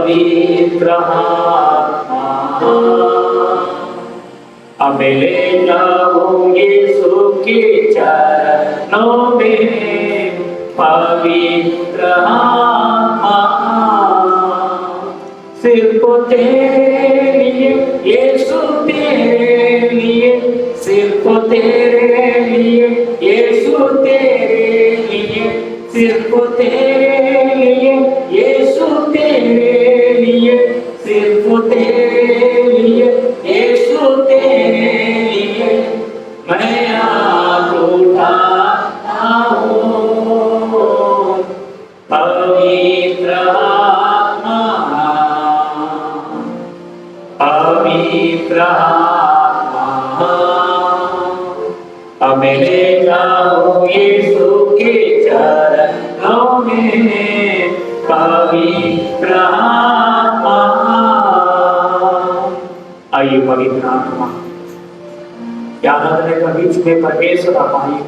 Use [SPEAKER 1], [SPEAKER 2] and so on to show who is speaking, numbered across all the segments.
[SPEAKER 1] पवित्र आत्मा अब ले जाओ यीशु के चरणों में। पवित्र आत्मा सिर्फ तेरे लिए यीशु, तेरे लिए, सिर्फ तेरे लिए यीशु, तेरे लिए, सिर्फ तेरे लिए यीशु, तेरे लिए, सिर्फ तेरे लिए यीशु, तेरे लिए मैं आज उठाता हूँ। पवित्र आत्मा, पवित्र आत्मा अब ले जाओ यीशु के चरणों में। पवित्र आत्मा, आइए पवित्र आत्मा आराधना का बीच में परमेश्वर आप आइए,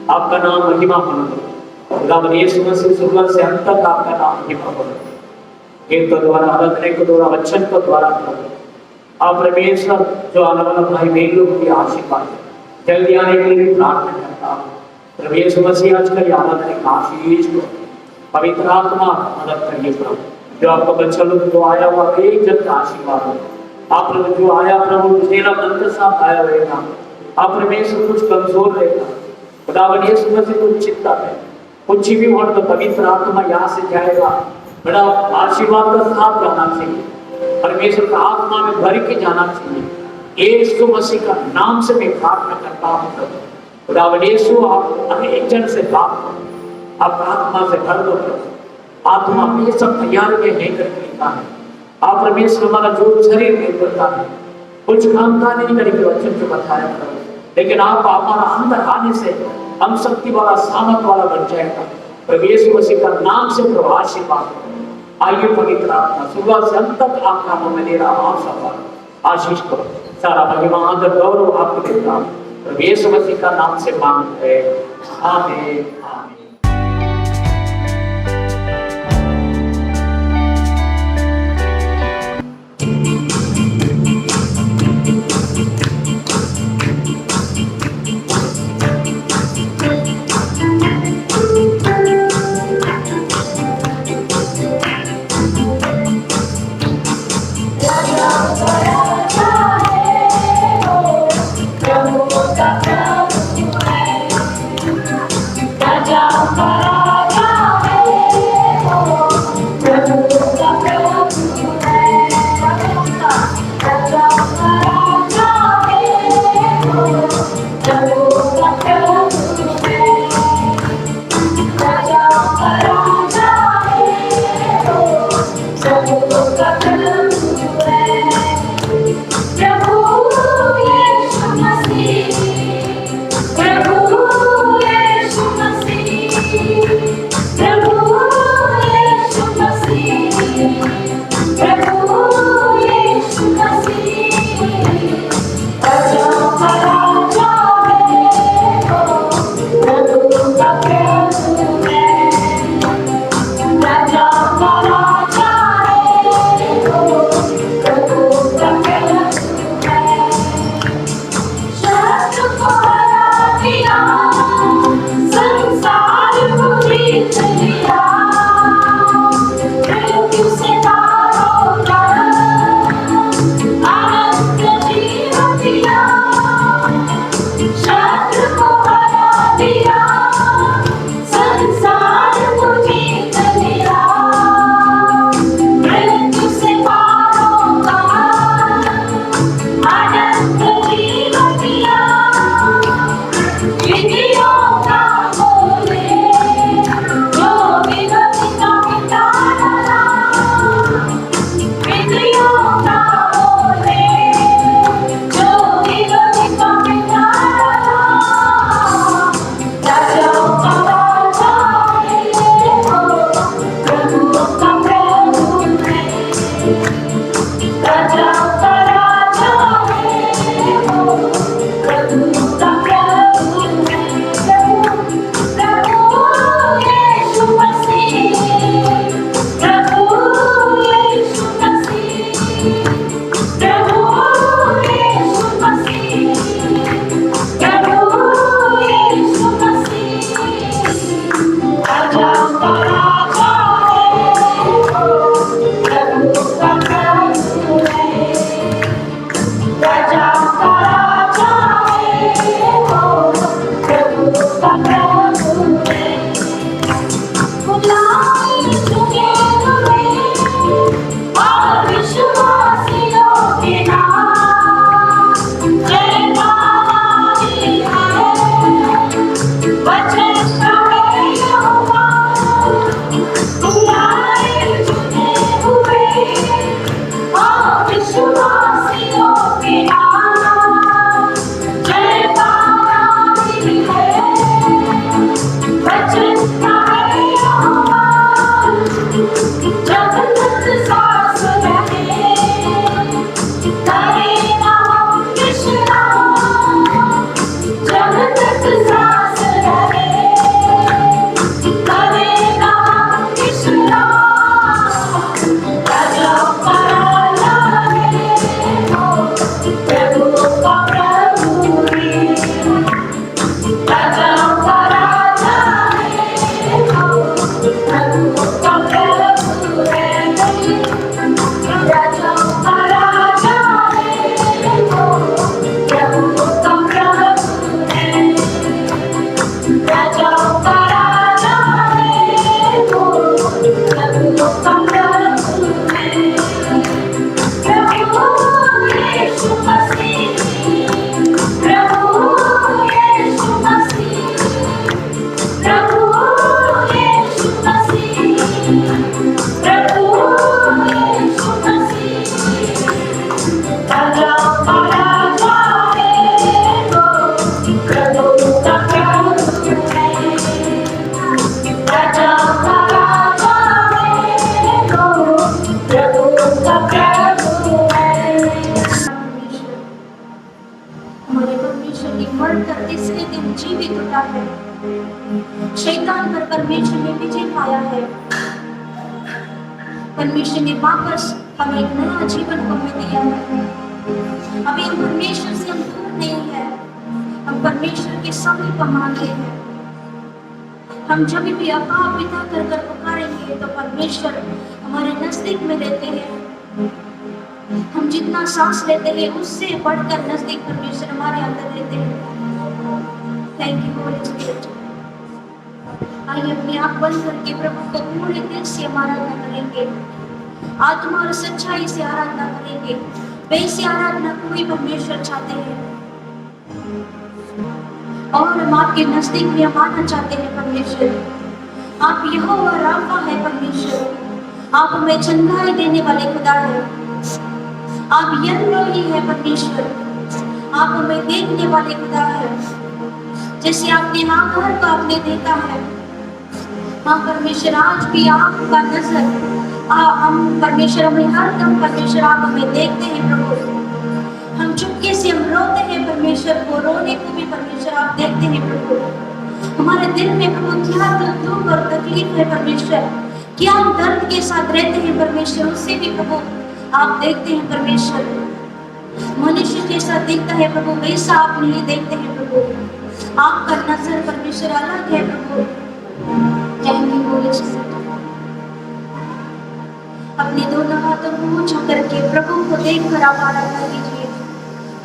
[SPEAKER 1] आपका नाम महिमा बनो। खुदावंद यीशु मसीह शुरुआत से अंत तक आपका नाम महिमा बनो। गीतों द्वारा, आराधना के द्वारा, वचन को द्वारा आप परमेश्वर जो आने वाला भाई बहन लोगों की आशीर्वाद जल्दी आने के लिए प्रार्थना करता हूँ। प्रभु यीशु मसीह आज का आराधना का आशीष को पवित्र आत्मा मदद करिए प्रभु। जो आपका बच्चा लोग जो आया हुआ एक जन का आशीर्वाद हो। आप प्रभु जो आया प्रभु तेरा मंत्र साथ आया रहेगा। आप परमेश्वर कुछ कमजोर रहेगा, खुदावंद यीशु मसीह कुछ चिंता है, कुछ भी हो तो पवित्र आत्मा यहाँ से जाएगा। बड़ा आशीर्वाद का साथ जाना चाहिए, परमेश्वर का आत्मा में भर के जाना चाहिए। यीशु मसीह का नाम से मैं प्रार्थना करता हूँ। खुदावंद यीशु आप अनेक जन से बात करो, आप आत्मा से भर दो। आत्मा ये सब तैयार में नहीं करके लिखा है। आप परमेश्वर हमारा जो शरीर में करता है कुछ काम का नहीं करके वचन को बताया करो, लेकिन आप हमारा अंदर आने से हम शक्ति वाला सामर्थ वाला बन जाएगा। प्रभु यीशु मसीह का नाम से प्रभु आशीर्वाद करो। आइए पवित्र आत्मा शुरुआत से अंत तक आपका नाम में दे रहा हूं, सब आशीष करो। सारा महिमा आदर गौरव आपको देता हूं, प्रभु यीशु मसीह का नाम से मांगते हैं, आमीन आमीन।
[SPEAKER 2] राजा परमेश्वर ने विजय पाया है। परमेश्वर ने वापस हमें एक नया जीवन को हमें दिया है। अभी हम परमेश्वर से हम दूर नहीं है, हम परमेश्वर के समीप मांगे हैं। हम जब भी अपा पिता कर कर पुकारेंगे तो परमेश्वर हमारे नजदीक में रहते हैं। हम जितना सांस लेते हैं उससे बढ़कर नजदीक परमेश्वर हमारे अंदर रहते हैं। Thank you Holi spirit. आइए अपनी आंख बंद करके प्रभु को पूरे दिल से आराधना करेंगे, आत्मा और सच्चाई से आराधना करेंगे। वैसी आराधना कोई परमेश्वर चाहते हैं और हम आपके नजदीक में आना चाहते हैं। परमेश्वर आप यहोवा राफा है। परमेश्वर आप हमें चंगाई देने वाले खुदा है। आप यहोवा है। परमेश्वर आप हमें देखने वाले खुदा है। जैसे आपने हागार को आपने देखा है, हाँ परमेश्वर आज भी आपका नजर हम परमेश्वर हमें हर दम परमेश्वर आप हमें देखते हैं। प्रभु हम चुपके से हम रोते हैं परमेश्वर को, रोने को भी परमेश्वर आप देखते हैं। प्रभु हमारे दिल में प्रभु क्या दुख और तकलीफ है परमेश्वर, क्या हम दर्द के साथ रहते हैं परमेश्वर, उससे भी प्रभु आप देखते हैं। परमेश्वर मनुष्य जैसा दिखता है प्रभु वैसा आप नहीं देखते हैं। प्रभु आपका नजर परमेश्वर अलग है। प्रभु थैंक यू होली स्पिरिट। अपने दोनों हाथों को ऊंचा करके प्रभु को देखकर आप आराधना कीजिए।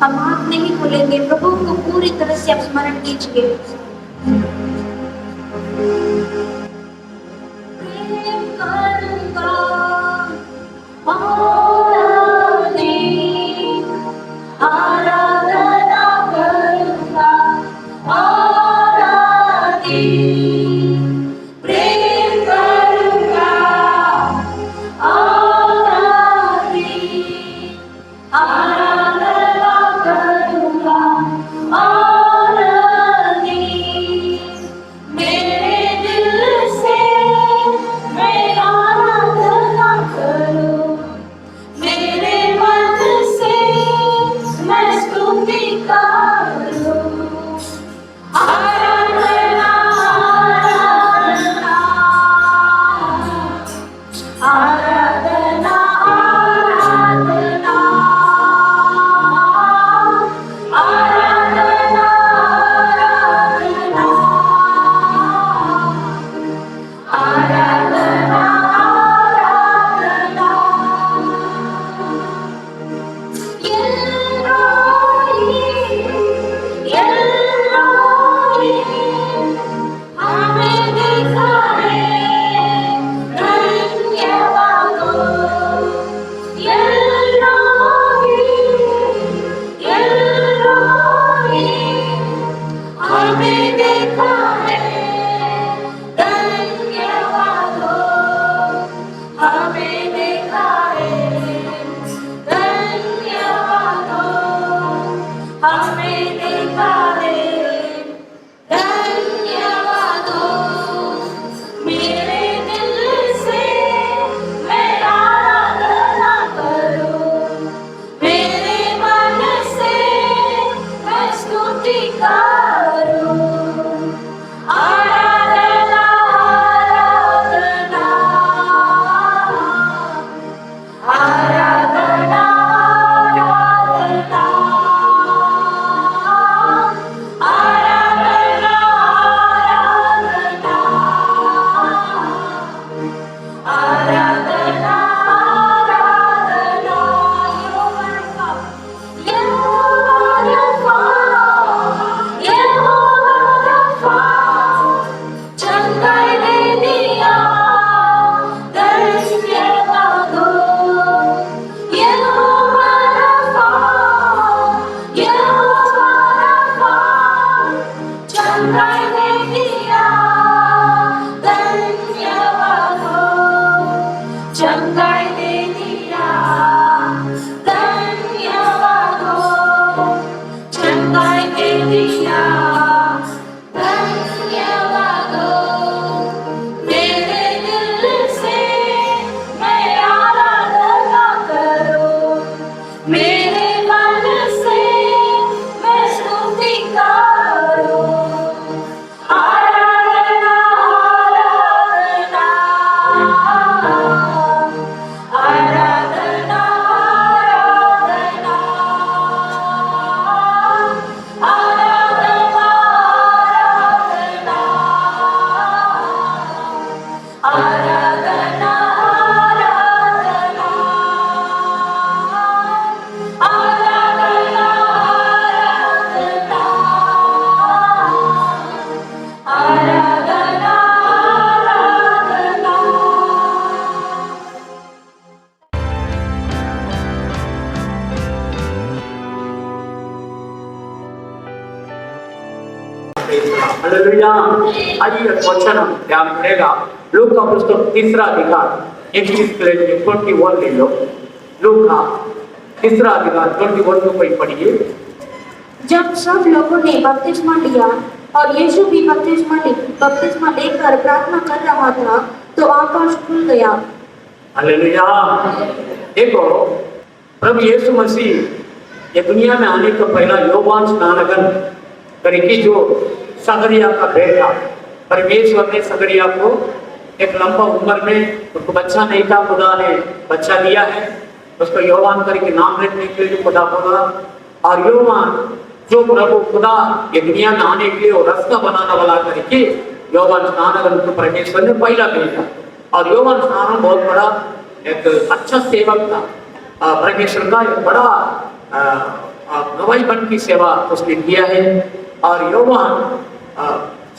[SPEAKER 2] हम हाथ नहीं खोलेंगे, प्रभु को पूरी तरह से आप स्मरण कीजिए। प्रेम करूंगा आराधना करूंगा प्रेम करूंगा मेरे दिल से मैं आराधना करूं, मेरे मन से मैं स्तुति करूं। आराधना आराधना आराधना आराधना आराधना आराधना आराधना एलोही हमें देखा है धन्यवाद हो। एलोही हमें देखा है धन्यवाद हो। हमें देखा है धन्यवाद हो। हमें देखा है धन्यवाद हो। मेरे दिल से मैं आराधना करूं, मेरे मन से मैं स्तुति करूं। आराधना आराधना आराधना आराधना आराधना आराधना यहोवा रफा चंगाई दे दिया धन्यवाद हो। यहोवा रफा चंगाई दे दिया धन्यवाद हो। चंगाई दे दिया धन्यवाद हो। चंगाई दे दिया धन्यवाद हो। मेरे दिल से मैं आराधना करूं, मेरे मन से मैं स्तुति करूं। आराधना
[SPEAKER 1] हालेलुया। आइए वचन हम ध्यान करेगा। लूका पुस्तक 3 अध्याय 21 ले लो। लूका 3 अध्याय 21 को कोई पढ़िए।
[SPEAKER 2] जब सब लोगों ने बपतिस्मा लिया और यीशु भी बपतिस्मा लेकर प्रार्थना कर रहा था तो आकाश खुल गया।
[SPEAKER 1] हालेलुया। देखो, प्रभु यीशु मसीह ये दुनिया में आने का पहला योहान स्नानगन करके जो सकरिया का बेटा, परमेश्वर ने सकरिया को एक लंबा उम्र में उसको बच्चा नहीं था, खुदा ने बच्चा दिया है, उसको योहान करके नाम रखने के लिए खुदा बोला। और योहान जो प्रभु खुदा ये दुनिया में आने के लिए और रास्ता बनाने वाला करके योहान स्नानगन को परमेश्वर ने पहला भेजा। और योहान स्नानगन बहुत बड़ा एक अच्छा सेवक था, परमेश्वर का एक बड़ा गवाही बन की सेवा उसने किया है। और योहान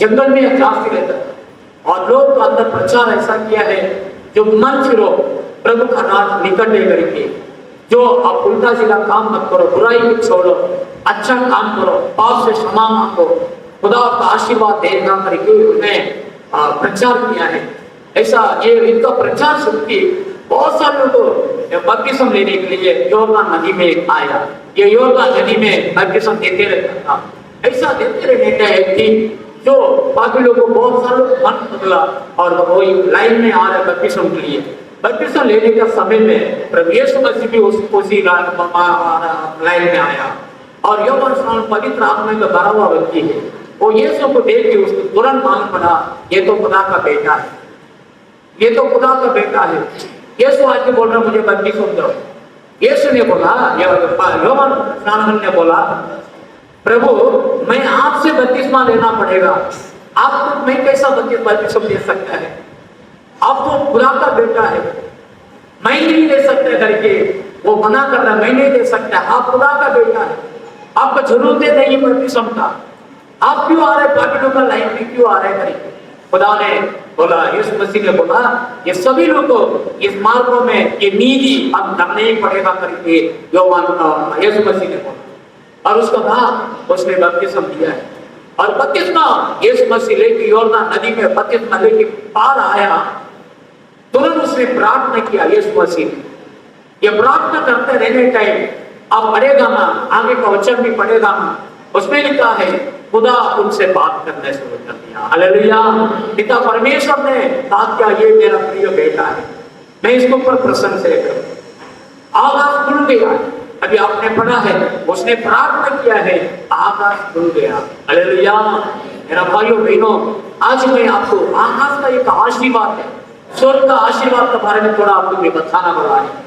[SPEAKER 1] जंगल में रास्ते रहता था और लोग का अंदर प्रचार ऐसा किया है जो मन फिरो, प्रभु का राज निकट है करके, जो आप उल्टा सीधा काम मत करो, बुराई को छोड़ो, अच्छा काम करो, पाप से क्षमा मांगो, खुदा का आशीर्वाद देगा करके उन्हें प्रचार किया है। ऐसा ये इनका प्रचार सुन के बहुत सारे लोग बपतिस्मा लेने के लिए योर्दान नदी में आया। ये योर्दान नदी में बपतिस्मा देते रहता था। ऐसा देते रहने का एक थी जो बाकी लोगों को बहुत सारे लोग मन बदला और वो लाइन में आ रहे बपतिस्मा के लिए। बपतिस्मा लेने का समय में प्रभु यीशु मसीह भी उसी लाइन में आया। और योहान स्नानगन पवित्र आत्मा में भरा हुआ व्यक्ति है। वो यीशु को देख के उसको तुरंत मालूम पड़ा ये तो खुदा का बेटा है, ये तो खुदा का बेटा है। यीशु आके बोल रहा मुझे बपतिस्मा दो। यीशु ने बोला, योहान स्नानगन ने बोला, प्रभु मैं आपसे बपतिस्मा लेना पड़ेगा, आपको मैं कैसा बपतिस्मा दे सकता है? आप तो खुदा का बेटा है, मैं नहीं दे सकता करके वो मना कर रहा, मैं नहीं दे सकता, आप खुदा का बेटा है, आपको जरूरत नहीं है बपतिस्मा का, आप क्यों आ रहे पापियों का लाइन में क्यों आ रहे करके खुदा ने बोला, यीशु मसीह ने बोला ये सभी लोगों को इस मार्गों में ये नीति अब करना ही पड़ेगा करके यीशु मसीह ने बोला। और उसका बाद उसने बपतिस्मा दिया है। और बपतिस्मा यीशु मसीह लेके योर्दान नदी में बपतिस्मा लेके पार आया, तुरंत उसने प्रार्थना किया। यीशु मसीह ने ये प्रार्थना करते रहने टाइम आप पढ़ेगा ना, आगे का वचन भी पढ़ेगा ना, उसमें लिखा है खुदा उनसे बात करने शुरू कर दिया। हालेलुया। पिता परमेश्वर ने कहा क्या ये मेरा प्रिय बेटा है, मैं इसके ऊपर प्रसन्न से करूं। आकाश खुल गया। अभी आपने पढ़ा है, उसने प्रार्थना किया है, आकाश खुल गया। हालेलुया। मेरा भाइयों बहनों, आज मैं आपको आकाश का एक आशीर्वाद है, स्वर्ग का आशीर्वाद के बारे में थोड़ा आपको मैं बताना पड़ा है।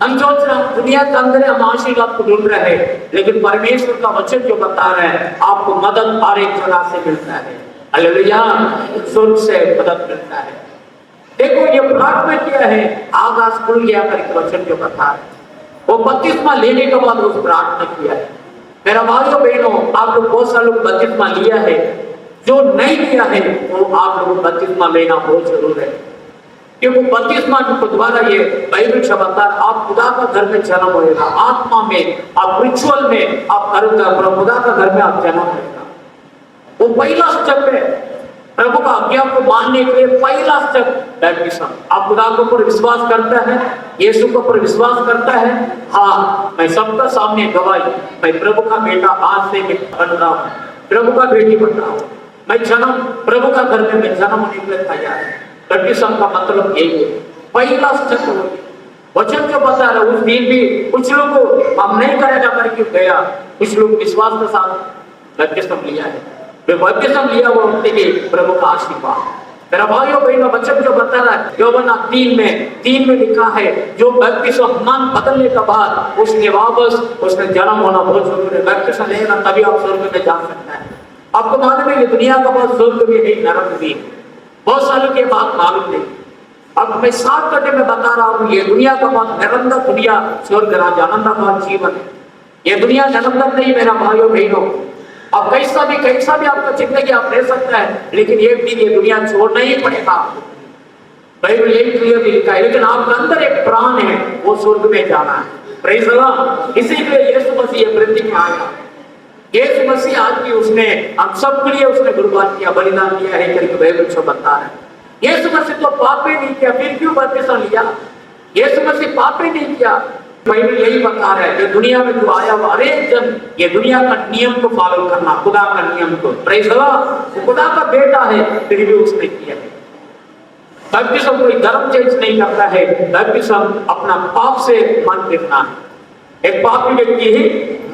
[SPEAKER 1] हम सोच रहे हैं दुनिया के अंदर हम आशीर्वाद को ढूंढ रहे हैं, लेकिन परमेश्वर का वचन जो बता रहा है आपको मदद हर एक जगह से मिलता है। हालेलुया। स्वर्ग से मदद मिलता है। देखो ये प्रार्थना किया है, आकाश खुल गया करके वचन जो बता रहा है, वो बपतिस्मा लेने के बाद उस प्रार्थना किया है। मेरा भाइयों बहनों, आप लोग बहुत सारे लोग बपतिस्मा लिया है, जो नहीं लिया है वो आप लोग बपतिस्मा लेना बहुत जरूर है। क्योंकि बपतिस्मा के द्वारा ये बाइबल शब्द आप खुदा का घर में जन्म होएगा, आत्मा में, आप रिचुअल में आप खुदा का घर में आप जन्म होएगा। वो पहला स्टेप है प्रभु का आज्ञा को मानने के लिए, पहला स्टेप बैप्टिज्म। आप खुदा के ऊपर विश्वास करता है, यीशु के ऊपर विश्वास करता है, हाँ मैं सबका सामने गवाही, मैं प्रभु का बेटा आज से बन रहा हूँ, प्रभु का बेटी बन रहा हूँ, मैं जन्म प्रभु का घर में मैं जन्म होने के लिए तैयार है। बैप्टिज्म का मतलब यही है, पहला स्टेप हो गया। वचन जो बता रहा उस दिन भी कुछ लोग हम नहीं करेगा करके गया, कुछ लोग विश्वास के साथ बैप्टिज्म लिया है। बैप्टिज्म लिया वो प्रभु का आशीर्वाद। मेरा भाइयों बहनों, वचन जो बता रहा है यूहन्ना 3 में लिखा है, जो बैप्टिज्म मन बदलने के बाद उसने वापस उसने जन्म होना बहुत जरूरी है। बैप्टिज्म लेना तभी आप स्वर्ग में जा सकते हैं। आपको मालूम है कि दुनिया का बहुत स्वर्ग भी है, नरक भी, बहुत सालों के बाद मालूम नहीं। अब मैं 7 घंटे में बता रहा हूँ, ये दुनिया का बहुत निरंतर दुनिया स्वर्ग राज्य आनंद जीवन है। ये दुनिया निरंतर नहीं मेरा भाइयों बहनों। अब कैसा भी आपका जिंदगी आप ले सकता है, लेकिन एक दिन ये दुनिया छोड़ना ही पड़ेगा आपको। बाइबल यही क्लियर लिखा है, लेकिन आपके अंदर एक प्राण है, वो स्वर्ग में जाना है। Praise the Lord. इसीलिए यीशु मसीह पृथ्वी में आया। यीशु मसीह आज भी उसने हम सबके लिए उसने कुर्बान किया, बलिदान किया है करके बाइबल से बता रहा है। यीशु मसीह तो पाप ही नहीं किया, फिर क्यों बपतिस्मा लिया? यीशु मसीह पाप ही नहीं किया। बाइबल यही बता रहा है कि दुनिया में जो आया वो हरेक जन ये दुनिया का नियम को फॉलो करना, खुदा का नियम को, प्रेज़ द लॉर्ड, वो खुदा का बेटा है फिर भी उसने किया है। बपतिस्मा कोई धर्म चेंज नहीं करता है, बपतिस्मा अपना पाप से मन फिरना है। एक पापी व्यक्ति ही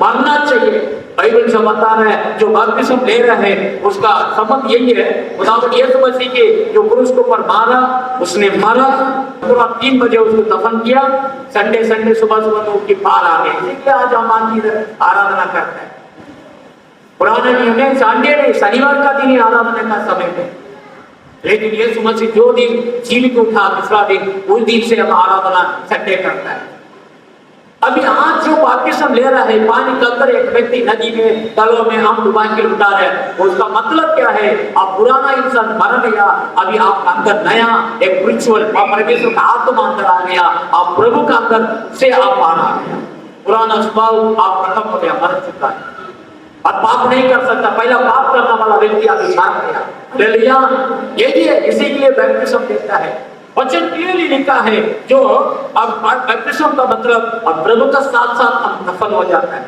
[SPEAKER 1] मरना चाहिए। बाइबल से बता रहा है जो बपतिस्मा ले रहा है उसका संबंध यही है, खुदावंद यीशु मसीह के जो क्रूस के ऊपर मारा, उसने मारा, पूरा 3 बजे उसको दफन किया, संडे सुबह तो उसकी पार आ गए। इसलिए आज हम आराधना करते हैं। पुराने नियम में संडे नहीं, शनिवार का दिन ही आराधना का समय है, लेकिन यीशु मसीह जो दिन जीवित उठा दूसरा दिन, उस दिन से हम आराधना संडे करता है। अभी आज जो बपतिस्मा ले रहा है पानी के अंदर, एक व्यक्ति नदी में तलों में हम डुबा के उठा रहे हैं, उसका मतलब क्या है? आप पुराना इंसान मर गया, अभी आपका अंदर नया एक स्पिरिचुअल परमेश्वर का आत्मा अंदर आ गया, आप प्रभु का अंदर से आप बाहर आ गया, पुराना स्वभाव आप खत्म हो गया, मर चुका है और पाप नहीं कर सकता। पहला पाप करने वाला व्यक्ति अभी मर गया। हालेलुया, यही है, इसी के लिए बपतिस्मा देता है। वचन क्लियरली लिखा है जो अब बपतिस्मा का मतलब अब प्रभु का साथ साथ हम दफन हो जाता है।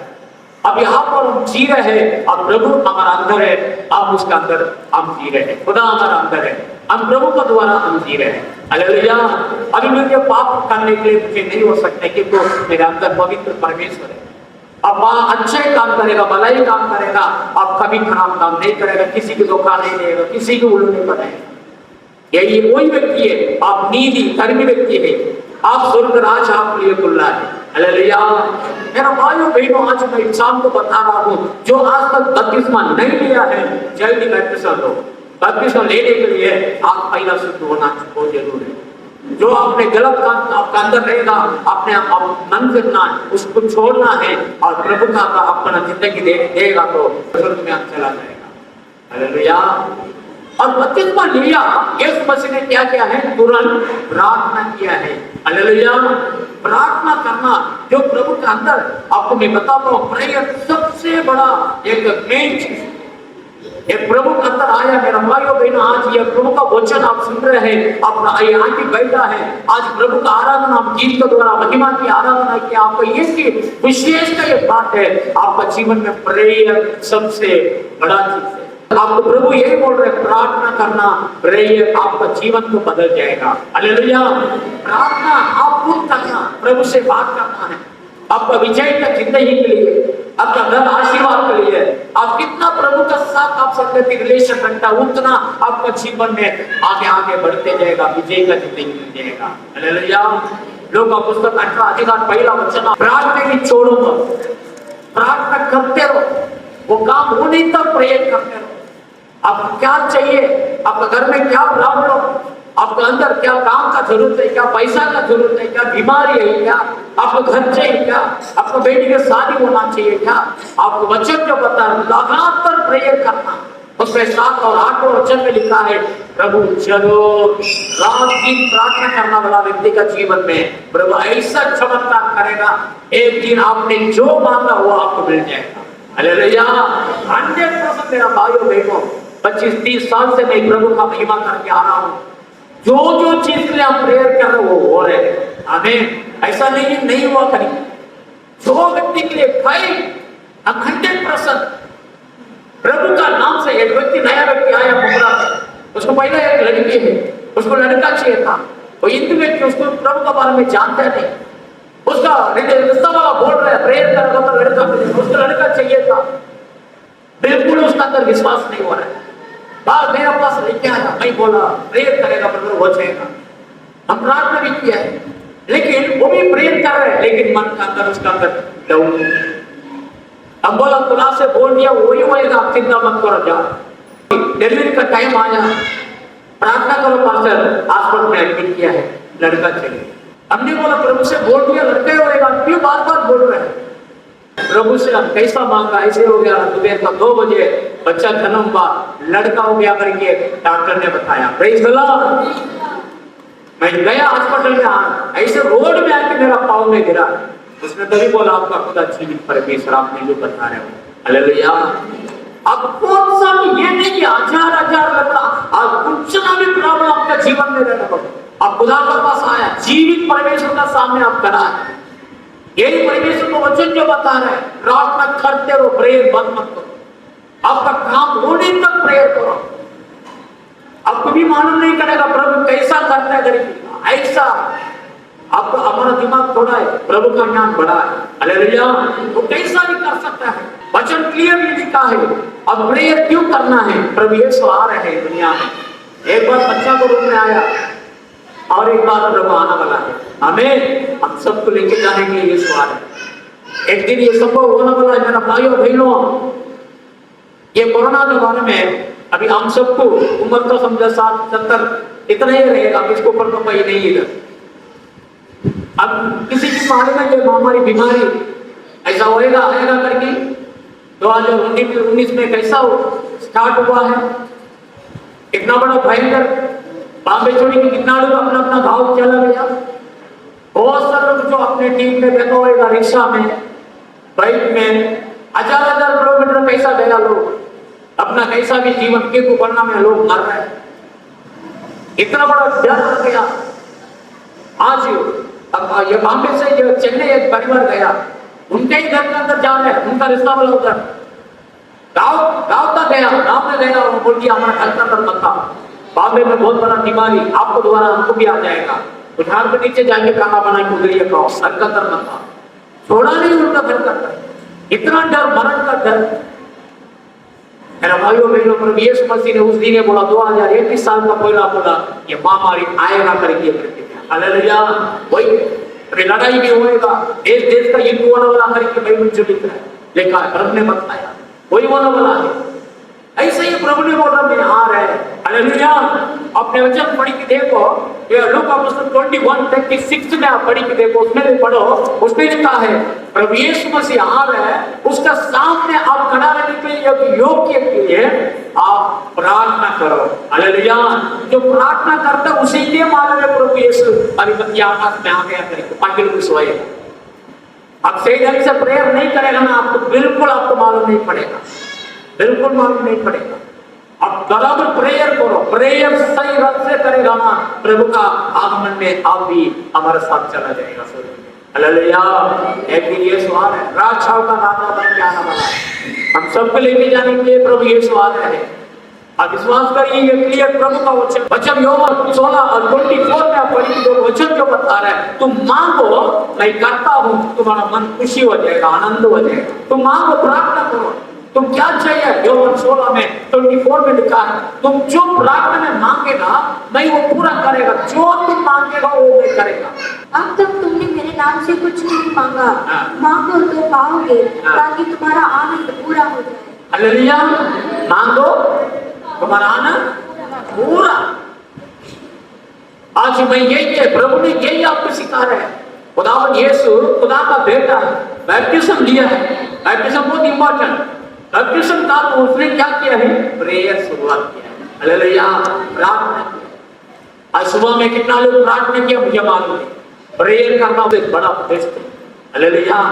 [SPEAKER 1] अब यहाँ पर हम जी रहे हैं और प्रभु हमारा अंदर है, अब उसका अंदर हम जी रहे हैं, खुदा हमारा अंदर है, हम प्रभु के द्वारा हम जी रहे हैं। हालेलुया, अभी मुझे पाप करने के लिए मुझे नहीं हो सकता क्योंकि मेरे अंदर पवित्र परमेश्वर है। अब वहाँ अच्छे काम करेगा, भलाई काम करेगा, अब कभी खराब काम नहीं करेगा, किसी को धोखा नहीं देगा, किसी को उल्लू नहीं बनाएगा। यही वही व्यक्ति है, आप नीति धर्मी व्यक्ति है, आप स्वर्ग राज आपके लिए खुला है। हालेलुया, मेरा भाइयों बहनों, आज मैं इंसान को बता रहा हूँ जो आज तक बपतिस्मा नहीं लिया है, जल्दी बपतिस्मा लो। बपतिस्मा लेने के लिए आप पहला शुद्ध होना बहुत जरूरी है। जो आपने गलत काम आपका अंदर रहेगा, अपने आप मन फिरना है, उसको छोड़ना है और प्रभु का अपना जिंदगी देगा तो स्वर्ग में आप चला जाएगा। हालेलुया, और बपतिस्मा लिया, यीशु मसीह ने क्या किया है? तुरंत प्रार्थना किया है। हालेलुया, प्रार्थना करना जो प्रभु के अंदर, आपको मैं बताता हूँ, प्रेयर सबसे बड़ा एक मेन चीज, एक प्रभु के अंदर आया। मेरा भाइयों बहनों, आज ये प्रभु का वचन आप सुन रहे हैं, अपना ये आंटी बैठा है, आज प्रभु का आराधना आप गीत के द्वारा महिमा की आराधना की, आपको ये विशेषता ये बात है, आपका जीवन में प्रेयर सबसे बड़ा चीज है। आपको प्रभु यही बोल रहे, प्रार्थना करना, प्रेयर आपका जीवन को बदल जाएगा। हालेलुया, प्रार्थना आप खुद करना, प्रभु से बात करना है, आपका विजय का जिंदगी के लिए, आपका धन आशीर्वाद के लिए। आप कितना प्रभु का साथ आप संगति रिलेशन रखता, उतना आपका जीवन में आगे आगे बढ़ते जाएगा, विजय का जिंदगी मिल जाएगा। हालेलुया, लोग का पुस्तक 18 अधिकार पहला वचन, प्रार्थना की छोड़ो मत, प्रार्थना करते रहो, वो काम होने तक प्रेयर करते रहो। आपको क्या चाहिए, आपका घर में क्या प्रॉब्लम, आपके अंदर क्या काम का जरूरत है, क्या पैसा का जरूरत है, क्या बीमारी है, क्या आपको घर चाहिए, क्या आपको बेटी की शादी होना चाहिए, क्या आपको वचन जो बता लगातार प्रेयर करना। उसमें 7 और 8 वचन में लिखा है, प्रभु जरूर रात दिन प्रार्थना करने वाला व्यक्ति का जीवन में प्रभु ऐसा चमत्कार करेगा, एक दिन आपने जो मांगा वो आपको मिल जाएगा। हालेलुया, 100% मेरा भाइयों बहनों, 25-30 साल से मैं प्रभु का महिमा करके आ रहा हूँ, जो जो चीज के लिए आप प्रेयर कर रहे हो वो रहे। आमीन, ऐसा नहीं हुआ कहीं, जो व्यक्ति के लिए भाई 100% प्रभु का नाम से। एक व्यक्ति नया व्यक्ति आया मुकरा में, उसको पहले एक लड़की है, उसको लड़का चाहिए था, वो हिंदू व्यक्ति, उसको प्रभु के बारे में जानता नहीं, उसका रिश्ता वाला बोल रहा है प्रेयर करेगा तो लड़का मिलेगा, उसको लड़का चाहिए था, बिल्कुल उसका अंदर विश्वास नहीं हो रहा है। बात मेरे पास लेके आया, मैं बोला प्रेयर करेगा पर हो जाएगा, हम प्रार्थना भी किया है, लेकिन वो भी प्रेयर कर रहे हैं, लेकिन मन का अंदर उसका अंदर डाउट। हम बोला खुदा से बोल दिया वही होएगा, आप चिंता मत करो, जाओ। डिलीवरी का टाइम आया, प्रार्थना करो पास्टर, हॉस्पिटल में एडमिट किया है, लड़का चाहिए। हमने बोला प्रभु से बोल दिया लड़का होएगा, क्यों बार बार बोल रहे हैं? प्रभु से हम कैसा मांगा, ऐसे हो गया, दोपहर का 2 बजे बच्चा जन्म हुआ, लड़का हो गया करके डॉक्टर ने बताया। प्रेज़ द लॉर्ड, मैं गया हॉस्पिटल में, ऐसे रोड में आके मेरा पाँव में गिरा, उसने तभी बोला आपका खुदा जीवित परमेश्वर, आपने जो बता रहे हो हालेलुया। अब कौन सा भी ये नहीं कि हजार लगा, आज कुछ ना भी प्रॉब्लम आपका जीवन में रहना पड़े, आप खुदा के पास आया, जीवित परमेश्वर का सामने आप खड़ा है, यही परमेश्वर को वचन जो बता रहे हैं, प्रार्थना करते रहो, प्रेयर बंद मत करो, आपका काम होने तक प्रेयर करो। आपको भी मालूम नहीं करेगा प्रभु कैसा करता है गरीबी, ऐसा आपको, हमारा दिमाग थोड़ा है, प्रभु का ज्ञान बड़ा है, हालेलुया, वो कैसा भी कर सकता है। वचन क्लियरली लिखा है। अब प्रेयर क्यों करना है? प्रभु यीशु आ रहे हैं दुनिया में, एक बार बच्चा को रूप में आया और एक बार प्रभु आने वाला है, हमें हम सबको लेके जाने के लिए यीशु आ रहे हैं। एक दिन ये संभव होने वाला है मेरा भाइयों बहनों। ये कोरोना के बारे में अभी हम सबको उम्र तो समझा 60-70 इतना ही रहेगा, इसको ऊपर तो कोई नहीं इधर। अब किसी की मारेगा ये महामारी बीमारी ऐसा होएगा आएगा करके 2019 में कैसा स्टार्ट हुआ है, इतना बड़ा भयंकर, बॉम्बे छोड़ी कि कितना लोग अपना अपना गाँव चला गया। बहुत सारे लोग जो अपने टीम में बैठा होएगा, रिक्शा में, बाइक में, हजार किलोमीटर कैसा गया लोग, अपना कैसा भी जीवन के बढ़ना में लोग मर रहे हैं, इतना बड़ा डर हो गया। आज अब ये बॉम्बे से जो चेन्नई एक परिवार गया, उनके ही घर के अंदर जा रहे हैं, उनका रिश्ता वाला उधर गाँव तक गया, गाँव में गया, वो बोल दिया हमारा घर के अंदर मत था, बॉम्बे में बहुत बड़ा बीमारी, आपको दोबारा हमको भी आ जाएगा, उठार के नीचे जाके खाना बना के उधर ये खाओ, घर के अंदर मत था, छोड़ा नहीं उनका घर का अंदर, इतना डर, मरण का डर। मेरा भाइयों बहनों, प्रभु यीशु मसीह ने उस दिन बोला 2021 साल का पहला बोला ये महामारी आएगा करके, हालेलुया। वही लड़ाई भी होएगा, देश का युद्ध होने वाला करके बाइबल जो लिख रहा है, लिखा है, प्रभु ने बताया वही होने वाला है। ऐसे ही प्रभु ने बोला मैं आ रहा है, हालेलुया। अपने वचन पढ़ के देखो, ये लूका पुस्तक 21:36 में आप पढ़ के देखो, उसमें भी पढ़ो, उसमें लिखा है प्रभु यीशु मसीह आ रहा है, उसका सामने आप खड़ा रहने के लिए योग्य के लिए आप प्रार्थना करो, हालेलुया। जो प्रार्थना करता है उसी के मालूम है प्रभु यीशु अधिपति आकाश में आ गया करके पागल को सोएगा। आप सही ढंग से प्रेयर नहीं करेगा ना, आपको बिल्कुल आपको मालूम नहीं पड़ेगा, बिल्कुल मालूम नहीं पड़ेगा। अब बराबर प्रेयर करो, प्रेयर सही रंग से करेगा ना, प्रभु का आगमन में आप भी हमारे साथ चला जाएगा, हालेलुया। एक दिन यीशु आ रहा है, राजाओं का राजा बन के आने वाला है, हम सबको लेके जाने के लिए प्रभु यीशु आ रहे हैं। आप विश्वास करिए, ये क्लियर प्रभु का वचन योहान 16:24 में आप पढ़िए, जो वचन जो बता रहा है, तुम मांगो मैं करता हूं, तुम्हारा मन खुशी हो जाएगा, आनंद हो जाएगा। तुम मांगो, प्रार्थना करो, तुम क्या चाहिए, योहान 16:24 में लिखा है, तुम जो प्रार्थना में मांगेगा मैं वो पूरा करेगा, जो तुम मांगेगा वो मैं करेगा।
[SPEAKER 2] अब तक तुमने मेरे नाम से कुछ नहीं मांगा, मांगो तो पाओगे, ताकि तुम्हारा आनंद पूरा हो जाए,
[SPEAKER 1] हालेलुया। मांगो तुम्हारा आनंद पूरा। आज मैं यही है, प्रभु ने यही आपको सिखा रहे हैं। खुदावन यीशु खुदा का बेटा है, बैप्टिज्म लिया है, बैप्टिज्म बहुत इंपॉर्टेंट। बैप्टिज्म का उसने क्या किया है, प्रेयर शुरुआत किया है, हालेलुया, प्रार्थना किया। आज सुबह में कितना लोग प्रार्थना किया मुझे मालूम नहीं, प्रेयर करना एक बड़ा बेस्ट है, हालेलुया।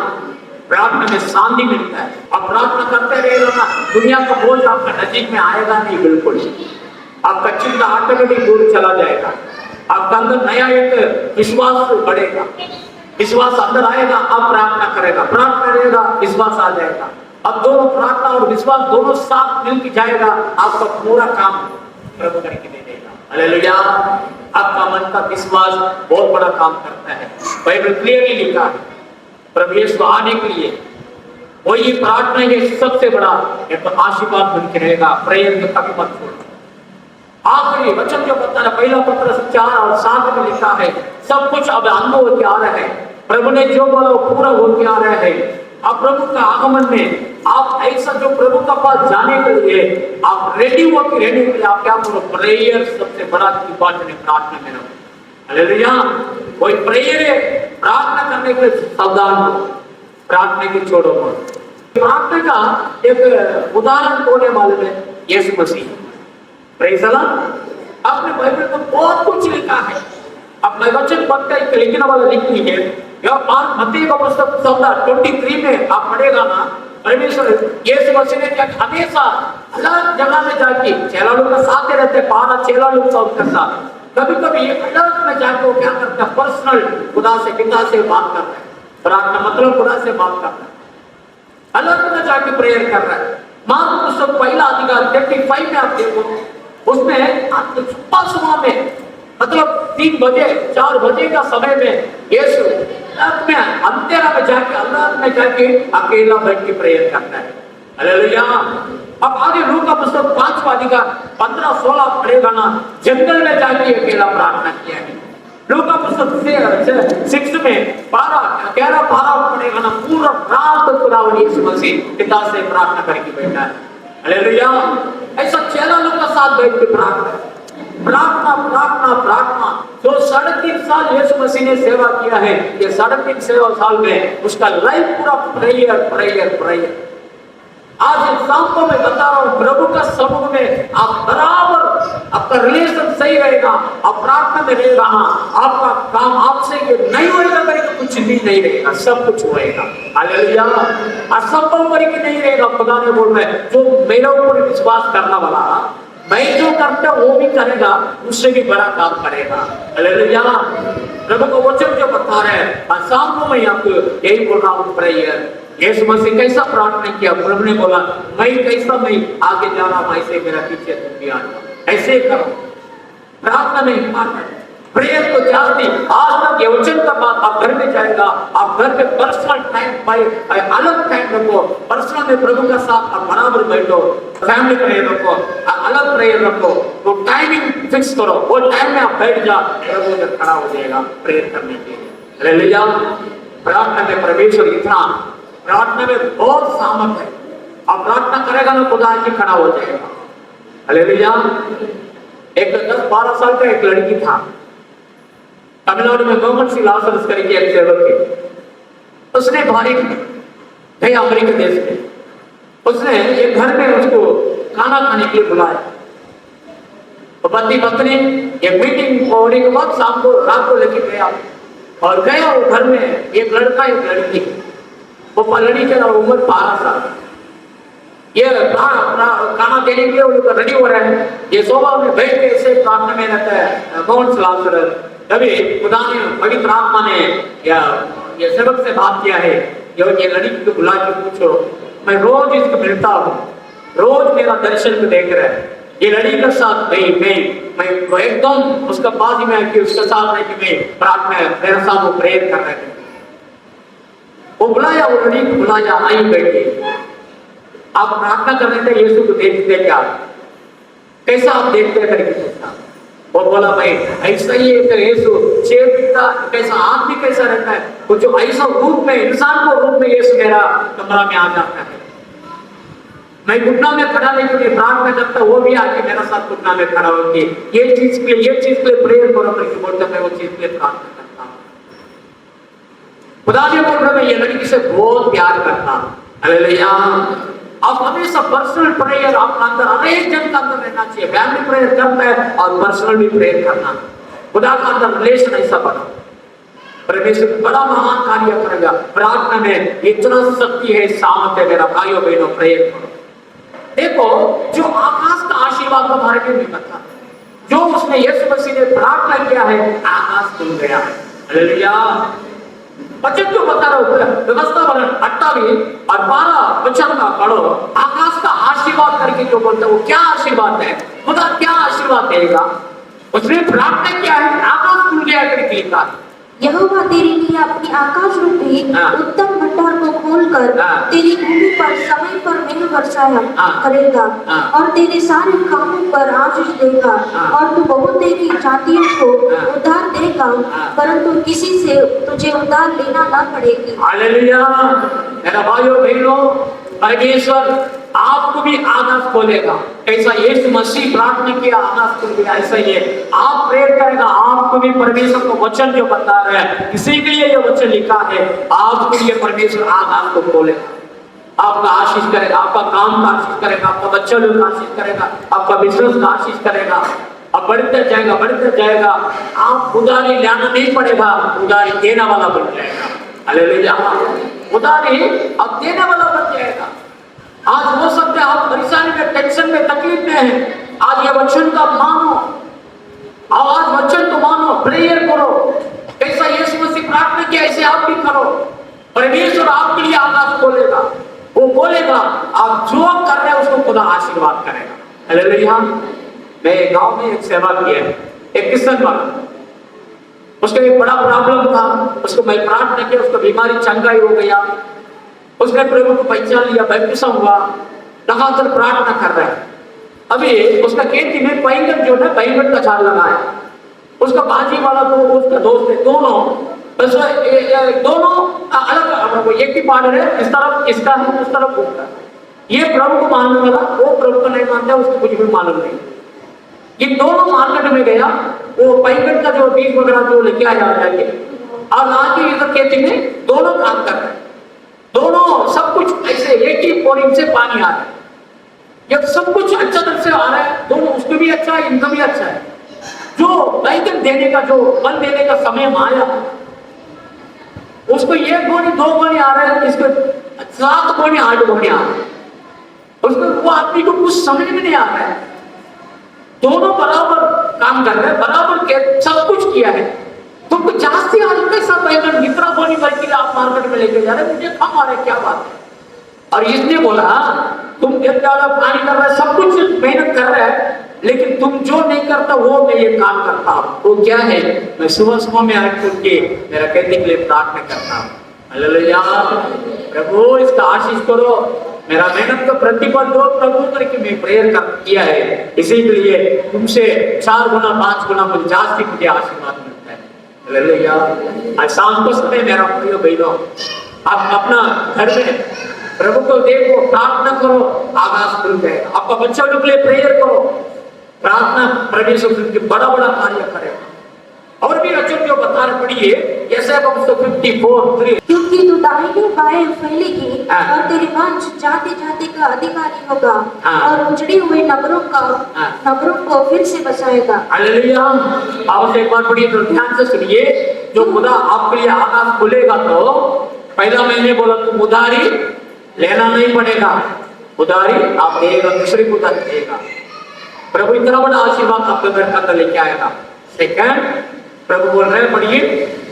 [SPEAKER 1] प्रार्थना में शांति मिलता है। आप प्रार्थना करते रहेगा ना, दुनिया का बोझ आपका नजीक में आएगा नहीं, बिल्कुल आपका चिंता ऑटोमेटिक दूर चला जाएगा, आपका अंदर नया एक विश्वास बढ़ेगा, विश्वास अंदर आएगा, आप प्रार्थना करेगा, प्रार्थना करेगा, विश्वास आ जाएगा। अब दोनों प्रार्थना और विश्वास दोनों साथ मिलकर जाएगा, आपका पूरा काम प्रभु करके दे देगा, हालेलुया। आपका मन का विश्वास बहुत बड़ा काम करता है, बाइबल क्लियरली लिखा है। प्रभु यीशु आने के लिए वही प्रार्थना ये सबसे बड़ा एक आशीर्वाद बन के रहेगा। प्रेयर में कभी मत छोड़ो। आखिरी वचन जो बता रहा, पहला पत्र 4 और 7 में लिखा है, सब कुछ अब अंत होके आ रहा है, प्रभु ने जो बोला वो पूरा होके आ रहा है। अब प्रभु का आगमन में आप ऐसा जो प्रभु का पास जाने के लिए आप रेडी होके रहने के लिए आप क्या करो, प्रेयर सबसे बड़ा इंपॉर्टेंट है, प्रार्थना में रहो, हालेलुया। कोई प्रेयर है, प्रार्थना करने के सावधान हो, प्रार्थना की छोड़ो मत। प्रार्थना का एक उदाहरण होने वाले में यीशु मसीह, प्रेज़ द लॉर्ड। आपने बाइबल में बहुत कुछ लिखा है, अपने वचन पढ़ के लिखने वाला लिखनी है। या मत्ती का पुस्तक 14:23 में आप पढ़ेगा ना, परमेश्वर यीशु मसीह ने क्या हमेशा अलग जगह में जाके चेला लोग का साथ रहते, 12 चेला लोग था उसके साथ। कभी कभी अलग में जाके वो क्या करता है, पर्सनल खुदा से, पिता से बात करता है। प्रार्थना मतलब खुदा से बात करता है, अलग में जाके प्रेयर कर रहा है। मार्क पुस्तक पहला अधिकार 35 में आप देखो, उसमें सुबह में मतलब 3 बजे 4 बजे का समय में यीशु अलग में अंधेरा में जाके, अलग में जाके अकेला बैठ के प्रेयर करता है। हालेलुया। अब आगे लूका का पुस्तक 5वां अधिकार 15-16 पढ़ेगा ना, जंगल में जाके अकेला प्रार्थना किया है। लूका का पुस्तक 6 में 11-12 पढ़ेगा ना, पूरा रात खुदा यीशु मसीह पिता से प्रार्थना करके बैठा है। हालेलुया। ऐसा चेला लोग का साथ बैठ के प्रार्थना प्रार्थना प्रार्थना प्रार्थना। जो 3.5 साल यीशु मसीह ने सेवा किया है, ये 3.5 साल में उसका लाइफ पूरा प्रेयर प्रेयर प्रेयर। आज इंसान को मैं बता रहा हूं, प्रभु का समूह में आप बराबर, आपका रिलेशन सही रहेगा, आप प्रार्थना में रहेगा ना, आपका काम आपसे ये नहीं होएगा करके कुछ भी नहीं रहेगा, सब कुछ होएगा। हालेलुया। असंभव करके नहीं रहेगा। खुदा ने बोल रहा है, जो मेरे ऊपर विश्वास करने वाला, मैं जो करता वो भी करेगा, उससे भी बड़ा काम करेगा। हालेलुया। प्रभु को वचन जो बता रहे हैं, शाम को मैं आपको यही बोल रहा हूँ, प्रेयर। यीशु मसीह कैसा प्रार्थना किया, प्रभु ने बोला मैं कैसा, मैं आगे जा रहा हूँ, ऐसे मेरा पीछे तुम भी आ जाओ, ऐसे करो। प्रार्थना नहीं मारना, प्रेयर को जाती। आज तक ये वचन का बात आप घर में जाएगा, आप घर में पर्सनल टाइम, अलग टाइम रखो, पर्सनल में प्रभु का साथ आप बराबर बैठो, फैमिली प्रेयर रखो, अलग प्रेयर रखो, तो टाइमिंग फिक्स करो, वो टाइम में आप बैठ जा, प्रभु उधर खड़ा हो जाएगा प्रेयर करने के लिए। हालेलुया। प्रार्थना में परमेश्वर इतना, प्रार्थना में बहुत सामर्थ है। आप प्रार्थना करेगा ना, खुदा आके खड़ा हो जाएगा। हालेलुया। एक 10-12 साल का एक लड़की था, तमिलनाडु में मोहम्मद सिलासरस करके एक सेवक है। उसने भारी गए अमेरिका देश में, उसने एक घर में उसको खाना खाने के लिए बुलाया। तो पति पत्नी एक मीटिंग होने के बाद शाम को रात को लेके गया, और गया वो घर में एक लड़का एक लड़की, वो पलड़ी के उम्र 12 साल। ये खाना देने के लिए वो लोग रेडी हो रहे हैं, ये सोफा में बैठ के ऐसे प्रार्थना में रहता है मोहम्मद सिलासरस। तभी खुदा ने, पवित्र आत्मा ने ये सेवक से बात किया है, ये लड़की को बुला के पूछो, मैं रोज इसको मिलता हूँ, रोज मेरा दर्शन को देख रहा है, ये लड़की के साथ मैं एकदम उसका पास ही में आके उसके साथ रह के मैं प्रार्थना मेरे साथ वो प्रेयर कर रहे थे। वो बुलाया, वो लड़की को बुलाया, आई बैठे, आप प्रार्थना कर रहे थे, यीशु को देखते क्या, कैसा आप देखते हैं करके पूछा। वो बोला भाई ऐसा ही एक यीशु चेतना, कैसा आदमी कैसा रहता है, वो जो ऐसा रूप में, इंसान को रूप में यीशु मेरा कमरा में आ जाता है, मैं घुटना में खड़ा नहीं क्योंकि प्रार्थना करता, वो भी आके मेरा साथ घुटना में खड़ा होगी, ये चीज के लिए प्रेयर करो करके बोलता, मैं वो चीज के लिए प्रार्थना करता हूँ। खुदा ने बोल रहा मैं ये लड़की से बहुत प्यार करता हूँ। हालेलुया। आप हमेशा पर्सनल प्रेयर आपका अंदर, अनेक जन का अंदर रहना चाहिए। फैमिली प्रेयर करना है और पर्सनल भी प्रेयर करना, खुदा का अंदर रिलेशन ऐसा बना, परमेश्वर बड़ा महान कार्य करेगा। प्रार्थना में इतना शक्ति है, सामर्थ है। मेरा भाइयों बहनों, प्रेयर करो। देखो, जो आकाश का आशीर्वाद के बारे में भी बता, जो उसने यीशु मसीह ने प्रार्थना किया है, आकाश खुल गया है। हालेलुया। वचन जो बता रहा हूं, व्यवस्था 28 और 12 वचन का पढ़ो, आकाश का आशीर्वाद करके जो बोलता है, वो क्या आशीर्वाद है, खुदा क्या आशीर्वाद देगा। उसने प्रार्थना किया है, आकाश खुल गया करके लिखा है।
[SPEAKER 2] यहोवा तेरे लिए अपनी आकाश रूपी उत्तम भंडार को खोलकर तेरी भूमि पर समय पर मेघ वर्षाया करेगा और तेरे सारे कामों पर आशीष देगा, और तू बहुत तेरी जातियों को उधार देगा, परंतु किसी से तुझे उधार लेना ना पड़ेगी।
[SPEAKER 1] हालेलुया। मेरा भाइयों बहनों, परमेश्वर आपको भी आकाश खोलेगा। ऐसा यीशु मसीह प्रार्थना किया, आकाश खुल गया, ऐसा ही है। आप प्रेयर करेगा, आपको भी परमेश्वर को वचन जो बता रहे हैं, इसी के लिए ये वचन लिखा है, आपको ये परमेश्वर आकाश को खोलेगा, आपका आशीष करेगा, आपका काम का आशीष करेगा, आपका बच्चा लोग का आशीष करेगा, आपका बिजनेस का आशीष करेगा। अब बढ़ते जाएगा, आप उधारी लाना नहीं पड़ेगा, उधारी देने वाला बन जाएगा। हालेलुया। उधारी अब देने वाला बन जाएगा। आज हो सकता है आप परेशानी में, टेंशन में, तकलीफ में हैं, आज ये वचन का मानो, आज वचन को मानो, प्रेयर करो। कैसा यीशु मसीह प्रार्थना किया ऐसे आप भी करो। परमेश्वर आपके लिए आकाश खोलेगा, वो बोलेगा आप जो कर रहे हैं उसको खुदा आशीर्वाद करेगा। हालेलुया। मैं गांव में एक सेवा किया है, एक किसान वाला, उसका एक बड़ा प्रॉब्लम था, उसको मैं प्रार्थना किया, उसको बीमारी चंगाई हो गया, उसने प्रभु को पहचान लिया, बपतिस्मा हुआ, लगातार प्रार्थना कर रहा है। अभी उसका खेती में बैंगन जो है, बैंगन का झाड़ लगा है, उसका बाजी वाला तो उसका दोस्त है, दोनों अलग, एक ही पार्ट है, इस तरफ इसका है, उस तरफ उसका है। ये प्रभु को मानने वाला, वो प्रभु को नहीं मानता, उसको कुछ भी मालूम नहीं। ये दोनों मार्केट में गया, वो बैंगन का जो बीज वगैरह जो लेके आया जाके, और आके इधर खेती में दोनों काम कर रहे हैं, दोनों सब कुछ ऐसे एक ही बोरिंग से पानी आ रहा है, जब सब कुछ अच्छा तरह से आ रहा है, दोनों उसको भी अच्छा है, इनका भी अच्छा है। जो बैंगन देने का, जो फल देने का समय आया, उसको एक गोनी, दो गोनी आ रहा है, इसको 7 गोनी, 8 गोनी आ रहा है, उसको वो आदमी को कुछ समझ में नहीं आ रहा है। दोनों बराबर काम कर रहे हैं, बराबर सब कुछ किया है, तुमको जास्ती आ जाता है सब बैंगन, इतना गोनी भर के आप मार्केट में लेके जा रहे, मुझे कम आ रहा है, क्या बात है। और इसने बोला तुम इतना पानी कर रहे, सब कुछ मेहनत कर रहे हैं, लेकिन तुम जो नहीं करता वो मैं ये काम करता हूँ। वो क्या है, मैं सुबह सुबह में आके उठ के मेरा कहने के लिए प्रार्थना करता हूँ। हालेलुया। प्रभु इसका आशीष करो, मेरा मेहनत का प्रतिफल दो प्रभु करके मैं प्रेयर किया है, इसीलिए तुमसे 4 गुना 5 गुना मुझे जास्ती मुझे आशीर्वाद मिलता है। हालेलुया। आज शाम को समय मेरा प्रिय बहनों, आप अपना घर में प्रभु को देखो, प्रार्थना करो, आकाश खुल जाएगा। आपका बच्चा लोग के लिए प्रेयर करो, प्रार्थना परमेश्वर के बड़ा बड़ा कार्य करेगा। और भी वचन जो बता रहे पढ़िए, यशायाह 54:3,
[SPEAKER 2] क्योंकि तू दाहिने बाएं फैलेगी और तेरे वंश जाति जाति का अधिकारी होगा और उजड़ी हुए नगरों को फिर से बसाएगा।
[SPEAKER 1] हालेलुया। आप एक बार पढ़िए तो ध्यान से सुनिए, जो खुदा आपके लिए आकाश खुलेगा, तो पहला मैंने बोला तुम उधारी लेना नहीं पड़ेगा, उधारी आप देगा, दूसरे को उधारी देगा। प्रभु इतना बड़ा आशीर्वाद आपके घर का लेके आएगा। सेकंड, प्रभु बोल रहे हैं, पढ़िए,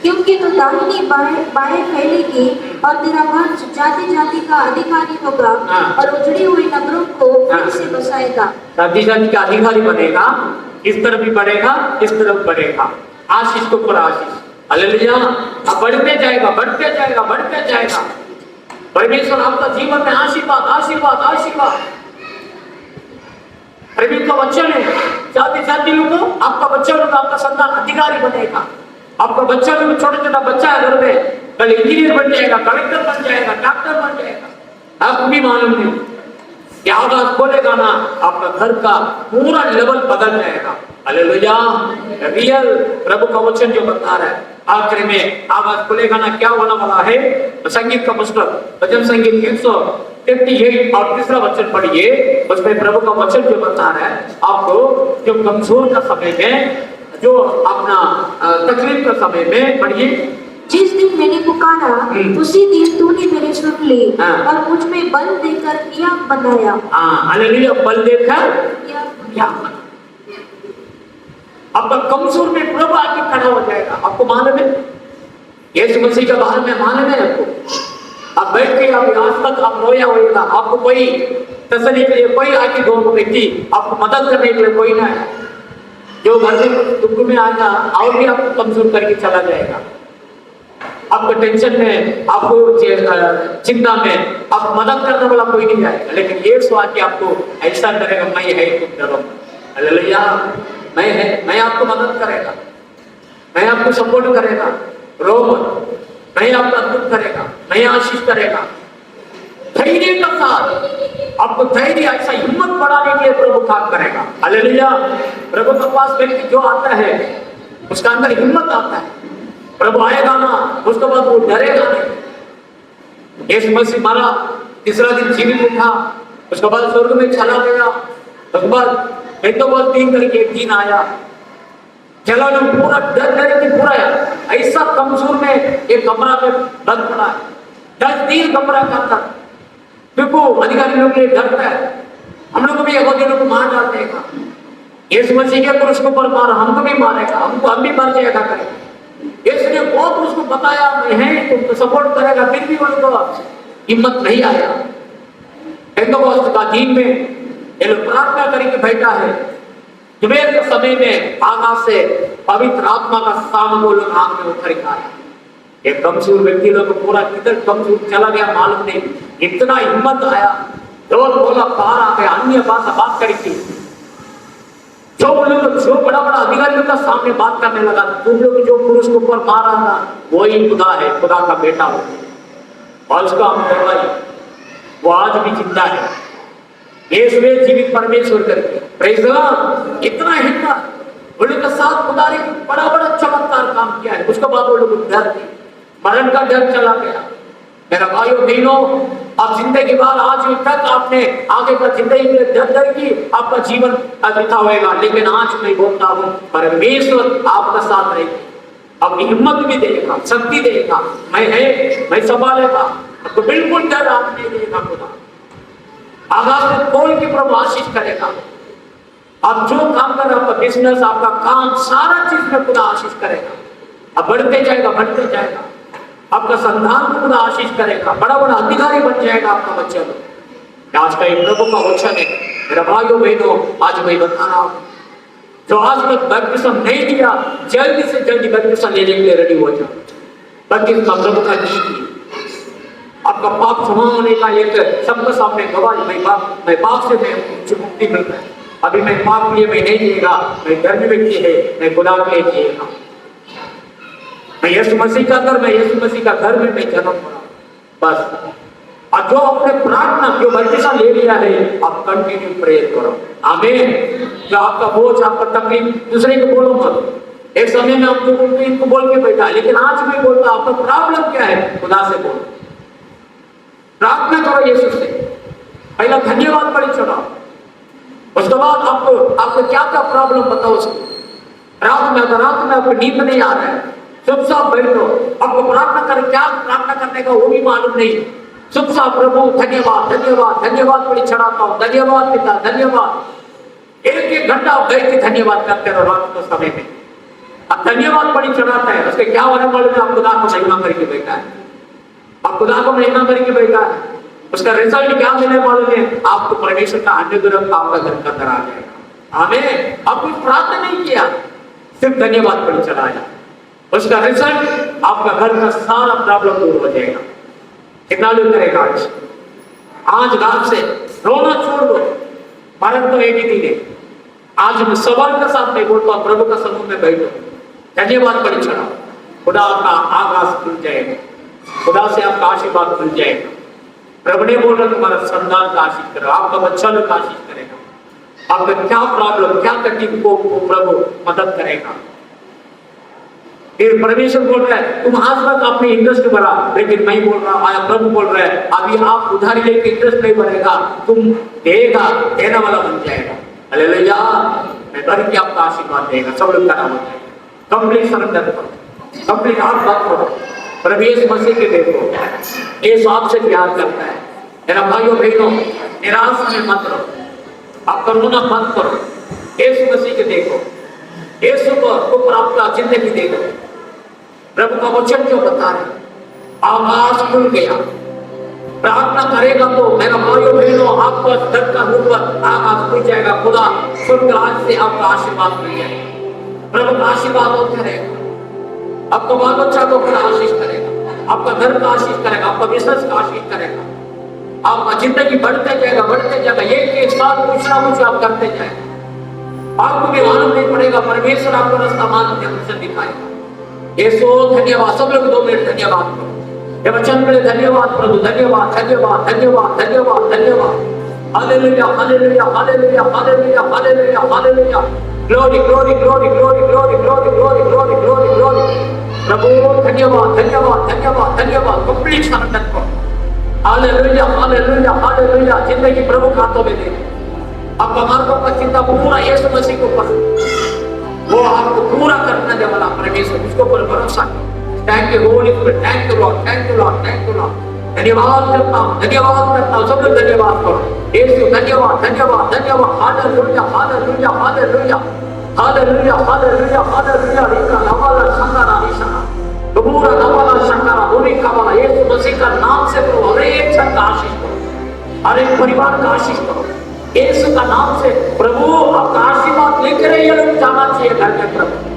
[SPEAKER 2] क्योंकि तू दाहिनी बाएं फैलेगी और तेरा वंश जाति जाति का अधिकारी होगा और उजड़ी हुई नगरों को फिर से बसाएगा।
[SPEAKER 1] जाति जाति का अधिकारी बनेगा, इस तरफ भी बढ़ेगा, इस तरफ बढ़ेगा, आशीष को पूरा आशीष। हालेलुया। अब बढ़ते जाएगा, बढ़ते जाएगा, बढ़ते जाएगा। परमेश्वर आपका जीवन में आशीर्वाद, आशीर्वाद, आशीर्वाद। परमेश्वर का वचन है, जाति जाति लोगों, आपका बच्चा लोग, आपका संतान अधिकारी बनेगा। आपका बच्चा लोग, छोटा छोटा बच्चा है घर में, कल इंजीनियर बन जाएगा, कलेक्टर बन जाएगा, डॉक्टर बन जाएगा। आपको भी मालूम नहीं, क्या आवाज खोलेगा ना, आपका घर का पूरा लेवल बदल जाएगा। हालेलुया। रियल प्रभु का वचन जो बता रहा है, आखिर में आवाज खुलेगा ना, क्या होने वाला है। संगीत का पुस्तक भजन संगीत 158 और 3 वचन पढ़िए, उसमें प्रभु का वचन जो बता रहा है, आपको जो कमजोर का समय में, जो अपना तकलीफ का समय में, पढ़िए,
[SPEAKER 2] जिस दिन मैंने पुकारा उसी दिन तूने मेरी सुन ली और मुझ में बल देकर किया बनाया।
[SPEAKER 1] हालेलुया। बल देकर क्या, आपका कमजोर में प्रभु आके खड़ा हो जाएगा। आपको मालूम है, यीशु मसीह के बारे में मालूम है आपको। आप बैठ के आप आज तक आप रोया होगा, आपको कोई तसल्ली के लिए कोई आके दोनों व्यक्ति आपको मदद करने के लिए कोई ना है। जो घर में दुख में आएगा और भी आपको कमजोर करके चला जाएगा। आपको टेंशन में, आपको चिंता में आप मदद करने वाला कोई नहीं जाएगा, लेकिन यीशु आके आपको ऐसा करेगा, मैं है तुम डरो। हालेलुया। मैं आपको मदद करेगा, मैं आपको सपोर्ट करेगा, रो मत, मैं आपका अद्भुत करेगा, मैं आशीष करेगा। धैर्य का साथ आपको धैर्य, ऐसा हिम्मत बढ़ाने के लिए प्रभु काम करेगा। हालेलुया। प्रभु के पास व्यक्ति जो आता है उसका अंदर हिम्मत आता है, प्रभु आएगा ना, उसके बाद वो डरेगा नहीं। यीशु मसीह मारा, तीसरा दिन जीवित उठा, उसके बाद स्वर्ग में चला गया, उसके बाद पेंतोकोस्त 3 करके एक दिन आया, चला जो पूरा डर के पूरा ऐसा कमजोर में एक कमरा में बंद पड़ा, 10 दिन घबरा करता, क्योंकि अधिकारी लोग ये डरता है, हम लोग को भी यहूदी लोग को मार डालते हैं। यीशु मसीह के क्रूस के ऊपर मारा, हमको भी मारेगा, हम भी मर जाएगा करेंगे। यीशु ने बहुत उसको बताया, मैं है तुमको सपोर्ट करेगा, फिर भी उनको हिम्मत नहीं आया। पेंटेकोस्त का दिन में ये लोग प्रार्थना करके बैठा है, दोपहर के समय में आकाश से पवित्र आत्मा का सामूल आग में उतर के आया। एक कमजोर व्यक्ति लोग पूरा किधर कमजोर चला गया मालूम नहीं, इतना हिम्मत आया, जोर बोला, पार आ गया, अन्य भाषा बात करी थी। जो बड़ा बड़ा अधिकारियों का सामने बात करने लगा, तुम लोग जो पुरुष के ऊपर मारा था वही खुदा है, खुदा का बेटा हो, और उसका हम गवाही, वो आज भी जिंदा है, यीशु जीवित परमेश्वर करके। Praise the Lord. इतना हिम्मत, उनके साथ खुदा ने बड़ा बड़ा चमत्कार काम किया है। उसके बाद वो लोग डर गए, मरण का डर चला गया। मेरा भाइयों बहनों, आप जिंदगी के बाद आज तक आपने आगे का जिंदगी में डर की आपका जीवन बिता होगा, लेकिन आज मैं बोलता हूँ परमेश्वर आपका साथ रहेगा, आपकी हिम्मत भी देगा, शक्ति देगा, मैं संभालेगा, आपको बिल्कुल डर आप नहीं देगा। खुदा आगाज में खोल के प्रभु आशीष करेगा। आप जो काम कर रहे, आपका बिजनेस, आपका काम, सारा चीज में खुदा आशीष करेगा। अब बढ़ते जाएगा, बढ़ते जाएगा, आपका संतान को खुदा आशीष करेगा, बड़ा बड़ा अधिकारी बन जाएगा आपका बच्चा लोग। आज का एक प्रभु का वचन है मेरा भाइयों बहनों, आज मैं बता रहा हूं, जो आज तक बपतिस्मा नहीं दिया, जल्दी से जल्दी बपतिस्मा लेने के लिए रेडी हो जाओ। बपतिस्मा प्रभु का नीति, आपका पाप क्षमा होने का एक सबके सामने गवाही, मैं पाप से मैं मुक्ति मिलता है। अभी मैं पाप के लिए मैं नहीं जिएगा, मैं धर्मी व्यक्ति है, मैं खुदा के लिए जिएगा, मैं यीशु मसीह का घर, मैं यीशु मसीह का घर में मैं जन्म हो रहा हूं। बस और जो अपने प्रार्थना जो बपतिस्मा ले लिया है, आप कंटिन्यू प्रेयर करो। आमीन। जो आपका बोझ, आपका तकलीफ दूसरे को बोलो मत। एक समय में आप लोगों को इनको बोल के बैठा, लेकिन आज मैं बोलता आपका प्रॉब्लम क्या है, खुदा से बोलो, प्रार्थना करो यीशु से। पहला धन्यवाद बड़ी चढ़ाओ, उसके बाद आपको क्या क्या प्रॉब्लम बताओ उसको। रात में आपको नींद नहीं आ रहा है, चुपचाप बैठो, आपको प्रार्थना कर, क्या प्रार्थना करने का वो भी मालूम नहीं, चुपचाप प्रभु धन्यवाद धन्यवाद धन्यवाद बड़ी चढ़ाता हूँ, धन्यवाद पिता धन्यवाद। एक घंटा बैठ के धन्यवाद करते रहो रात के समय में। अब धन्यवाद बड़ी चढ़ाता है, उसके क्या होने वाले में आप खुदा को महिमा करके बैठा है, आप खुदा को महिमा करके बैठा है, उसका रिजल्ट क्या मिलने वाले में, आपको परमेश्वर का अनुग्रह आपका घर का करा जाएगा। आमीन। आप कुछ प्रार्थना नहीं किया, सिर्फ धन्यवाद बड़ी चढ़ाया, उसका रिजल्ट आपका घर का सारा प्रॉब्लम दूर हो जाएगा। कितना लोग करेगा आज रात से रोना छोड़ दो, मरण तो एक ही दिन है। आज मैं सवाल के साथ नहीं बोलता, प्रभु का समूह में बैठो, धन्यवाद बड़ी चढ़ाओ, खुदा का आकाश खुल जाएगा, खुदा से आपका आशीर्वाद खुल जाएगा। प्रभु ने बोल रहा तुम्हारा संतान का आशीष करो, आपका बच्चा लोग का आशीष करेगा, आपका क्या प्रॉब्लम क्या तकलीफ को प्रभु मदद करेगा। फिर परमेश्वर बोल रहा है तुम आज तक अपने इंटरेस्ट बढ़ा, लेकिन मैं बोल रहा हूं, आया प्रभु बोल रहा है अभी आप उधारी लेके इंटरेस्ट नहीं बढ़ेगा, तुम देगा, देने वाला बन जाएगा। हालेलुया। मैं भर के आपका आशीर्वाद देगा, सब लोग का नाम हो जाएगा। कंप्लीट सरेंडर करो, कंप्लीट आप बात करो, प्रभु यीशु मसीह के देखो, यीशु आपसे प्यार करता है। मेरा भाइयों बहनों, निराश में मत रहो, आप करुणा मत करो, यीशु मसीह के देखो, यीशु को आपका जिंदगी देखो। प्रभु का वचन क्यों बता रहे, आकाश खुल गया, प्रार्थना करेगा तो मेरा भाइयों बहनों आपका दर का ऊपर आकाश खुल जाएगा, खुदा स्वर्ग राज से आपका आशीर्वाद मिल जाएगा, प्रभु का आशीर्वाद होता रहेगा, आपका बाल बच्चा को खुदा आशीष करेगा, आपका घर का आशीष करेगा, आपका बिजनेस का आशीष करेगा, आपका जिंदगी बढ़ते जाएगा। एक साथ कुछ ना कुछ आप करते जाएगा, आपको भी मालूम नहीं पड़ेगा, परमेश्वर आपको रास्ता माध्यम से दिखाएगा। यीशु धन्यवाद, सब लोग 2 मिनट धन्यवाद करो, ये वचन के लिए धन्यवाद प्रभु, धन्यवाद धन्यवाद धन्यवाद धन्यवाद धन्यवाद। हालेलुया हालेलुया हालेलुया हालेलुया हालेलुया हालेलुया। Glory glory glory glory glory glory glory glory glory glory. प्रभु धन्यवाद धन्यवाद धन्यवाद धन्यवाद। कंप्लीट सरेंडर करो। हालेलुया हालेलुया हालेलुया। जिंदगी प्रभु के हाथों में दे, आपका मार्गों का चिंता पूरा यीशु मसीह को ऊपर, वो आपको पूरा करने देने वाला परमेश्वर, उसको पर भरोसा करो। Thank you Holi spirit, thank you Lord, thank you Lord, thank you Lord. धन्यवाद करता हूँ, धन्यवाद करता हूँ। सब लोग धन्यवाद करो। यीशु धन्यवाद, धन्यवाद, धन्यवाद। हालेलुया, हालेलुया, हालेलुया, हालेलुया, हालेलुया, हालेलुया। रिका नवाला शंकरा निशा, बबूरा नवाला शंकरा, बोली कावाला। यीशु मसीह का नाम से प्रभु हर एक जन का आशीष करो, हर एक परिवार का आशीष करो। यीशु का नाम से प्रभु आपका आशीर्वाद लेकर ये लोग जाना चाहिए घर में प्रभु।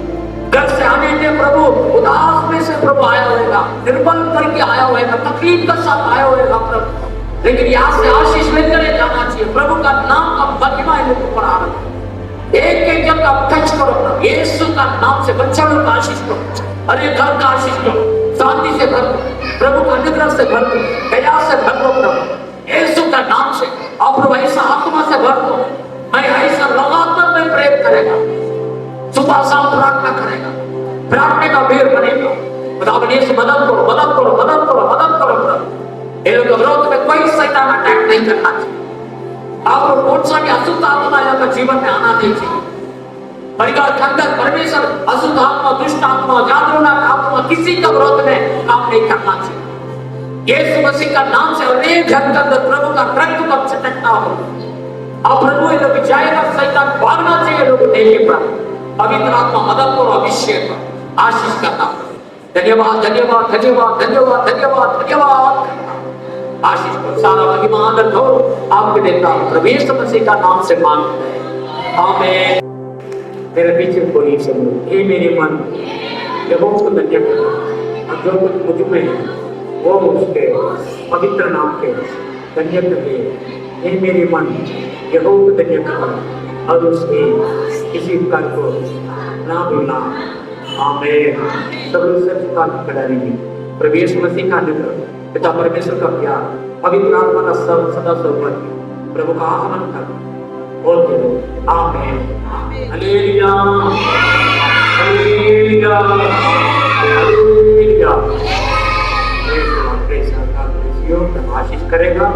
[SPEAKER 1] घर से आने में प्रभु उदास में से प्रभु आया होगा, निर्बल करके आया होगा, तकलीफ के साथ आया होगा प्रभु, लेकिन यहाँ से आशीष लेकर जाना चाहिए। प्रभु का नाम का महिमा इन लोगों पर आ रहा है। एक एक जन का टच करो प्रभु, यीशु का नाम से बच्चों का आशीष करो, अरे घर का आशीष करो, शांति से भर दो प्रभु, का अनुग्रह से भर दो, दया से भर दो प्रभु, यीशु का नाम से। और प्रभु ऐसा आत्मा से भर दो, मैं ऐसा लगातार में प्रेम करेगा, सुबह शाम प्रार्थना करेगा, प्रार्थना का भीड़ बनेगा। खुदावंद से मदद करो, मदद करो, मदद करो, मदद करो प्रभु। इन लोगों के विरोध में कोई शैतान अटैक नहीं करना चाहिए। आप कौन सा भी अशुद्ध आत्मा यहाँ का जीवन में आना नहीं चाहिए। परिवार के अंदर परमेश्वर अशुद्ध आत्मा, दुष्ट आत्मा, जादूना आत्मा किसी का विरोध में काम नहीं करना चाहिए। यीशु मसीह का नाम से अनेक घर के अंदर प्रभु का रक्त का छटकता हो, अब प्रभु ये लोग जाएगा, शैतान भागना चाहिए लोग देखे प्रभु। पवित्र आत्मा मदद करो, अभिषेक करो, आशीष करना। धन्यवाद, धन्यवाद, धन्यवाद, धन्यवाद, धन्यवाद, धन्यवाद। आशीष करो, सारा महिमा आदर गौरव आपको देता हूं प्रभु यीशु मसीह का नाम से मांगते हैं, आमीन। मेरे पीछे बोलिए सब लोग, हे मेरे मन यहोवा को धन्य करो, और जो कुछ मुझ में है वो उसके पवित्र नाम के धन्य करे। हे मेरे मन यहोवा को धन्य करो, और उसके किसी कर को ना भूलना, आमीन। सब लोग सच का करेंगे। प्रभु यीशु मसीह का अनुग्रह, पिता परमेश्वर का प्यार, पवित्र आत्मा का सब सदा सर्वत्र प्रभु का आगमन कर बोलते हो, आमीन, हालेलुया, हालेलुया, हालेलुया। Praise the Lord, praise the Lord. आशीष करेगा।